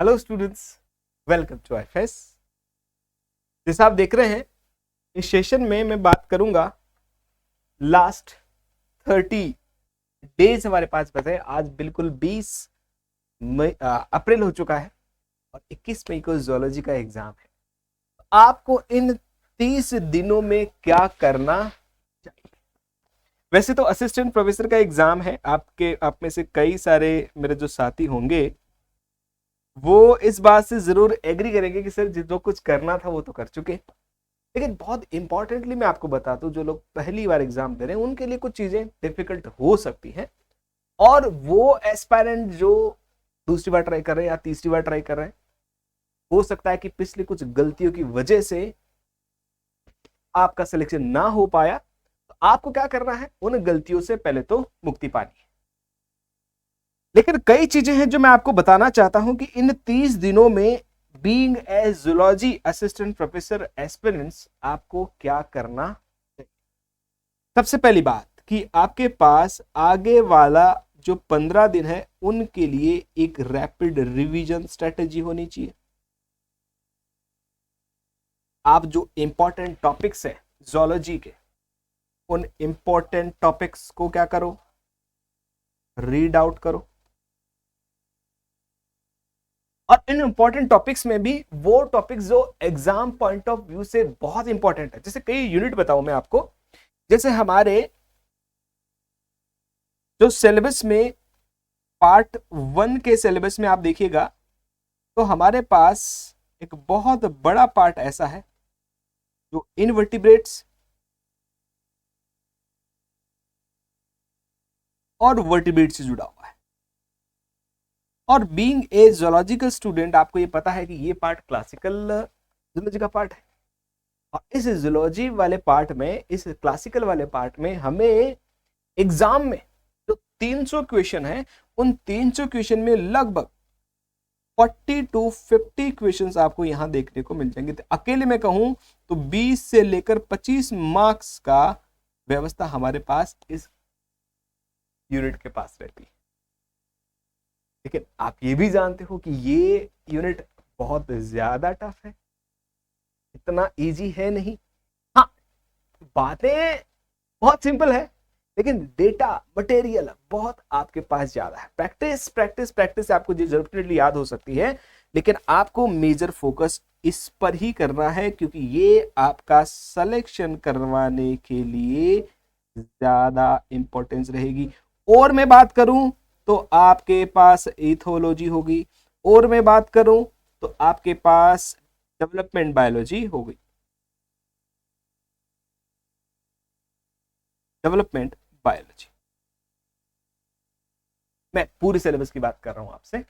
Hello students, welcome to IFS. जैसा आप देख रहे हैं, इस सेशन में मैं बात करूंगा लास्ट 30 डेज हमारे पास बचे। आज बिल्कुल 20 अप्रैल हो चुका है और 21 मई को जूलॉजी का एग्जाम है। आपको इन 30 दिनों में क्या करना चाहिए? वैसे तो असिस्टेंट प्रोफेसर का एग्जाम है। आप में से कई सारे मेरे जो साथी होंगे वो इस बात से जरूर एग्री करेंगे कि सर जो कुछ करना था वो तो कर चुके। लेकिन बहुत इंपॉर्टेंटली मैं आपको बता दूं, जो लोग पहली बार एग्जाम दे रहे हैं उनके लिए कुछ चीजें डिफिकल्ट हो सकती हैं। और वो एस्पायरेंट जो दूसरी बार ट्राई कर रहे हैं या तीसरी बार ट्राई कर रहे हैं, हो सकता है कि पिछली कुछ गलतियों की वजह से आपका सिलेक्शन ना हो पाया। तो आपको क्या करना है, उन गलतियों से पहले तो मुक्ति पानी है। लेकिन कई चीजें हैं जो मैं आपको बताना चाहता हूं कि इन 30 दिनों में being a zoology assistant professor aspirants आपको क्या करना है। सबसे पहली बात कि आपके पास आगे वाला जो 15 दिन है उनके लिए एक रैपिड रिवीजन स्ट्रेटेजी होनी चाहिए। आप जो इंपॉर्टेंट टॉपिक्स है जूलॉजी के, उन इंपॉर्टेंट टॉपिक्स को क्या करो, रीड आउट करो। और इन इंपॉर्टेंट टॉपिक्स में भी वो टॉपिक्स जो एग्जाम पॉइंट ऑफ व्यू से बहुत इंपॉर्टेंट है। जैसे कई यूनिट बताऊं मैं आपको। जैसे हमारे जो सिलेबस में पार्ट 1 के सिलेबस में आप देखिएगा तो हमारे पास एक बहुत बड़ा पार्ट ऐसा है जो इनवर्टिब्रेट्स और वर्टिब्रेट्स से जुड़ा हुआ है। और बीइंग ए जूलॉजिकल स्टूडेंट आपको ये पता है कि ये पार्ट क्लासिकल जूलॉजी का पार्ट है। और इस जूलॉजी वाले पार्ट में, इस क्लासिकल वाले पार्ट में हमें एग्जाम में जो 300 क्वेश्चन है, उन 300 क्वेश्चन में लगभग 40 to 50 क्वेश्चंस आपको यहां देखने को मिल जाएंगे। तो अकेले में कहूं तो 20 से लेकर 25 मार्क्स का व्यवस्था हमारे पास इस यूनिट के पास रहती है। लेकिन आप ये भी जानते हो कि ये यूनिट बहुत ज्यादा टफ है, इतना इजी है नहीं। हाँ, बातें बहुत सिंपल है, लेकिन डेटा मटेरियल बहुत आपके पास ज्यादा है। प्रैक्टिस प्रैक्टिस प्रैक्टिस आपको डेफिनेटली याद हो सकती है, लेकिन आपको मेजर फोकस इस पर ही करना है, क्योंकि ये आपका सिलेक्शन करवाने के लिए ज्यादा इंपॉर्टेंस रहेगी। और मैं बात करूं तो आपके पास इथोलॉजी होगी, और मैं बात करूं तो आपके पास डेवलपमेंट बायोलॉजी होगी। डेवलपमेंट बायोलॉजी, मैं पूरे सिलेबस की बात कर रहा हूं आपसे।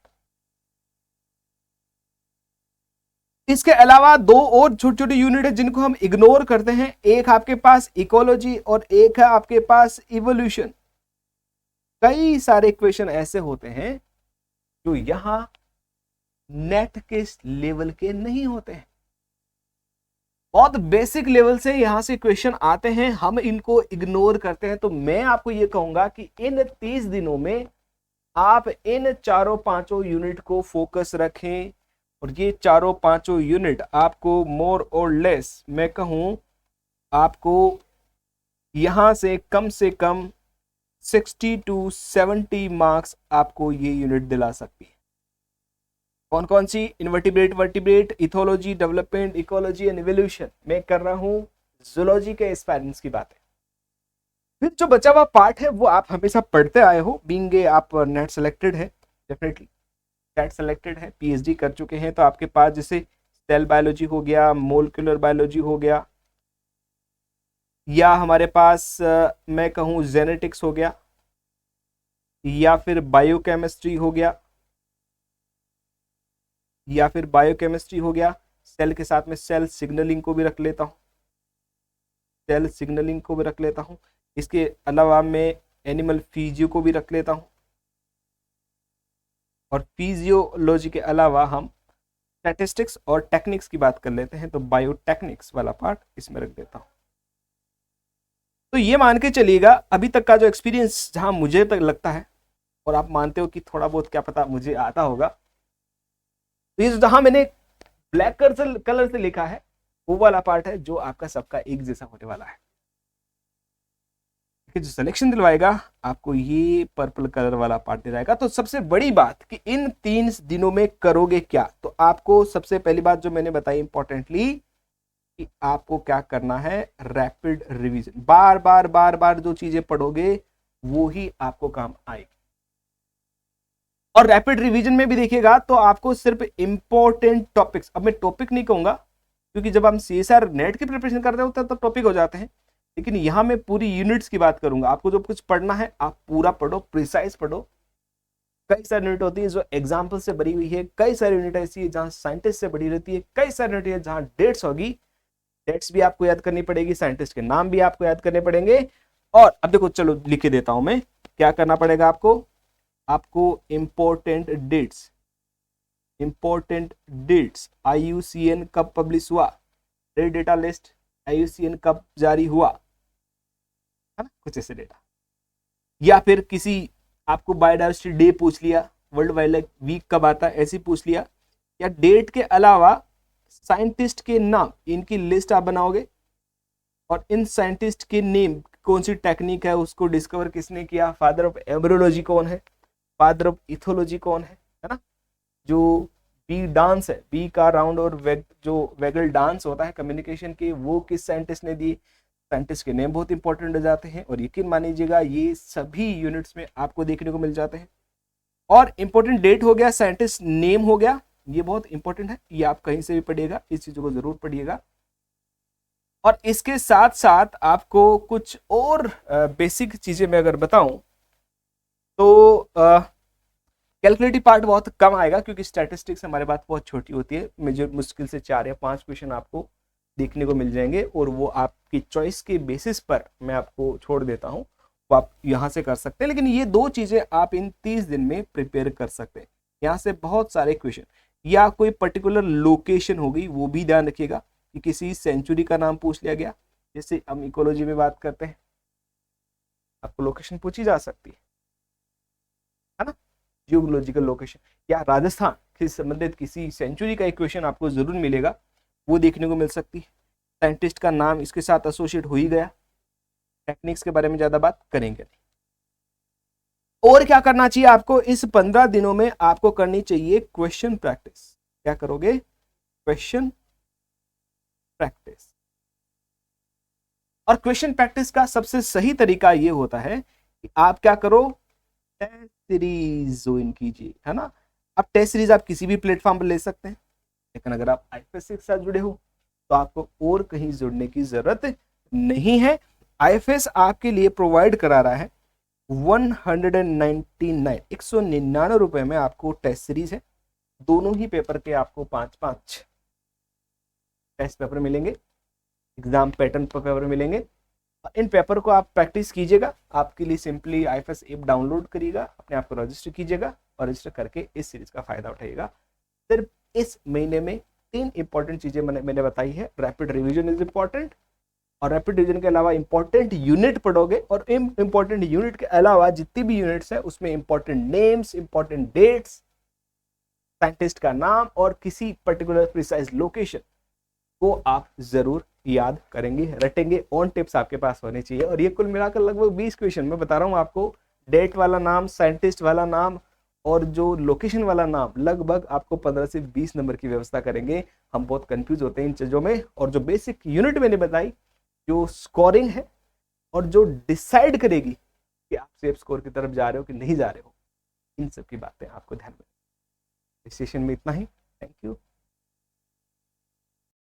इसके अलावा दो और छोटी छोटी यूनिट है जिनको हम इग्नोर करते हैं। एक आपके पास इकोलॉजी और एक है आपके पास इवोल्यूशन। कई सारे क्वेश्चन ऐसे होते हैं जो यहां नेट के लेवल के नहीं होते हैं, बहुत बेसिक लेवल से यहां से क्वेश्चन आते हैं, हम इनको इग्नोर करते हैं। तो मैं आपको यह कहूंगा कि इन 30 दिनों में आप इन चारों पांचों यूनिट को फोकस रखें। और ये चारों पांचों यूनिट आपको मोर और लेस मैं कहूं, आपको यहां से कम 60 to 70 मार्क्स आपको ये यूनिट दिला सकती है। कौन कौन सी? Invertebrate, vertebrate, ethology, development, ecology and evolution. मैं कर रहा हूं जूलॉजी के एस्पायरेंट्स की बातें। फिर जो बचा हुआ पार्ट है वो आप हमेशा पढ़ते आए हो, बीइंग आप नेट सेलेक्टेड है, डेफिनेटली नेट सेलेक्टेड है, पीएचडी कर चुके हैं, तो आपके पास जैसे सेल बायोलॉजी हो गया, मोलिकुलर बायोलॉजी हो गया, या हमारे पास मैं कहूं जेनेटिक्स हो गया, या फिर बायोकेमिस्ट्री हो गया, या फिर बायोकेमिस्ट्री हो गया। सेल के साथ में सेल सिग्नलिंग को भी रख लेता हूं, सेल सिग्नलिंग को भी रख लेता हूं। इसके अलावा मैं एनिमल फिजियो को भी रख लेता हूं। और फिजियोलॉजी के अलावा हम स्टैटिस्टिक्स और टेक्निक्स की बात कर लेते हैं, तो बायोटेक्निक्स वाला पार्ट इसमें रख देता हूं। तो ये मान के चलिएगा अभी तक का जो एक्सपीरियंस, जहां मुझे तक लगता है, और आप मानते हो कि थोड़ा बहुत क्या पता मुझे आता होगा, तो ये जहां मैंने ब्लैक कलर से लिखा है वो वाला पार्ट है जो आपका सबका एक जैसा होने वाला है। जो सिलेक्शन दिलवाएगा आपको ये पर्पल कलर वाला पार्ट दिलाएगा। तो सबसे बड़ी बात कि इन 3 दिनों में करोगे क्या, तो आपको सबसे पहली बात जो मैंने बताई इंपॉर्टेंटली कि आपको क्या करना है, रैपिड रिवीजन। बार बार जो चीजें पढ़ोगे वो ही आपको काम आएगी। और रैपिड रिवीजन में भी देखिएगा तो आपको सिर्फ इंपॉर्टेंट टॉपिक्स, अब मैं टॉपिक नहीं कहूंगा क्योंकि जब हम CSR नेट की प्रिपरेशन कर रहे होते हैं तब टॉपिक हो जाते हैं, लेकिन यहां मैं पूरी यूनिट्स की बात करूंगा। आपको जो कुछ पढ़ना है आप पूरा पढ़ो, प्रिसाइज पढ़ो। कई सारी यूनिट होती है जो एग्जाम्पल से भरी हुई है, कई सारी यूनिट ऐसी है जहां साइंटिस्ट से भरी रहती है, कई सारी यूनिट है जहां डेट्स होगी, डेट्स भी आपको याद करनी पड़ेगी, साइंटिस्ट के नाम भी आपको याद करने पड़ेंगे। और अब देखो चलो लिख के देता हूं मैं, क्या करना पड़ेगा आपको इंपॉर्टेंट डेट्स IUCN कब पब्लिश हुआ, रेड डेटा लिस्ट IUCN कब जारी हुआ, है ना, कुछ ऐसे डेटा। या फिर किसी आपको बायोडायवर्सिटी डे पूछ लिया, वर्ल्ड वाइल्ड लाइफ वीक कब आता है ऐसे पूछ लिया, या डेट के अलावा साइंटिस्ट के नाम, इनकी लिस्ट आप बनाओगे और इन साइंटिस्ट के नेम, कौन सी टेक्निक है उसको डिस्कवर किसने किया, फादर ऑफ एम्ब्रियोलॉजी कौन है, फादर ऑफ इथोलॉजी कौन है ना। जो बी डांस है, बी का राउंड और जो वेगल डांस होता है कम्युनिकेशन के, वो किस साइंटिस्ट ने दिए, साइंटिस्ट के नेम बहुत इंपॉर्टेंट हो जाते हैं। और यकीन मानिएगा ये सभी यूनिट्स में आपको देखने को मिल जाते हैं। और इंपॉर्टेंट डेट हो गया, साइंटिस्ट नेम हो गया, ये बहुत इंपॉर्टेंट है, ये आप कहीं से भी पढ़िएगा, इस चीजों को जरूर पढ़िएगा। और इसके साथ साथ आपको कुछ और बेसिक चीजें मैं अगर बताऊं तो कैलकुलेटिव पार्ट बहुत कम आएगा क्योंकि स्टैटिस्टिक्स हमारे पास बहुत छोटी होती है। मेजर मुश्किल से 4 या 5 क्वेश्चन आपको देखने को मिल जाएंगे और वो आपकी चॉइस के बेसिस पर मैं आपको छोड़ देता हूं, वो आप यहां से कर सकते हैं। लेकिन ये 2 चीजें आप इन 30 दिन में प्रिपेयर कर सकते हैं। यहाँ से बहुत सारे क्वेश्चन या कोई पर्टिकुलर लोकेशन होगी वो भी ध्यान रखिएगा कि किसी सेंचुरी का नाम पूछ लिया गया, जैसे हम इकोलॉजी में बात करते हैं आपको लोकेशन पूछी जा सकती है ना, जियोलॉजिकल लोकेशन, या राजस्थान से संबंधित किसी सेंचुरी का इक्वेशन आपको जरूर मिलेगा, वो देखने को मिल सकती है। साइंटिस्ट का नाम इसके साथ एसोसिएट हो ही गया, टेक्निक्स के बारे में ज्यादा बात करेंगे नहीं। और क्या करना चाहिए आपको, इस 15 दिनों में आपको करनी चाहिए क्वेश्चन प्रैक्टिस। क्या करोगे, क्वेश्चन प्रैक्टिस। और क्वेश्चन प्रैक्टिस का सबसे सही तरीका ये होता है कि आप क्या करो, टेस्ट सीरीज ज्वाइन कीजिए, है ना। अब टेस्ट सीरीज आप किसी भी प्लेटफॉर्म पर ले सकते हैं, लेकिन अगर आप IFS के साथ जुड़े हो तो आपको और कहीं जुड़ने की जरूरत नहीं है। IFS आपके लिए प्रोवाइड करा रहा है 199 रुपए में आपको टेस्ट सीरीज है। दोनों ही पेपर के आपको 5-5 टेस्ट पेपर मिलेंगे, एग्जाम पैटर्न पेपर मिलेंगे। इन पेपर को आप प्रैक्टिस कीजिएगा। आपके लिए सिंपली IFS ऐप डाउनलोड करिएगा, अपने आप को रजिस्टर कीजिएगा और रजिस्टर करके इस सीरीज का फायदा उठाइएगा। सिर्फ इस महीने में 3 इंपॉर्टेंट चीजें मैंने बताई है। रैपिड रिवीजन इज इंपॉर्टेंट, और रैपिड रिवीजन के अलावा इंपॉर्टेंट यूनिट पढ़ोगे, और इंपॉर्टेंट यूनिट के अलावा जितनी भी यूनिट्स है उसमें important names, important dates, scientist का नाम और किसी पर्टिकुलर प्रिसाइज लोकेशन को आप जरूर याद करेंगे, रटेंगे। ऑन टिप्स आपके पास होने चाहिए। और ये कुल मिलाकर लगभग 20 क्वेश्चन मैं बता रहा हूँ आपको, डेट वाला नाम, साइंटिस्ट वाला नाम और जो लोकेशन वाला नाम, लगभग आपको 15 से 20 नंबर की व्यवस्था करेंगे। हम बहुत कंफ्यूज होते हैं इन चीजों में। और जो बेसिक यूनिट मैंने बताई, जो स्कोरिंग है और जो डिसाइड करेगी कि आप सेफ स्कोर की तरफ जा रहे हो कि नहीं जा रहे हो, इन सब की बातें आपको ध्यान में। इस सेशन में इतना ही। Thank you.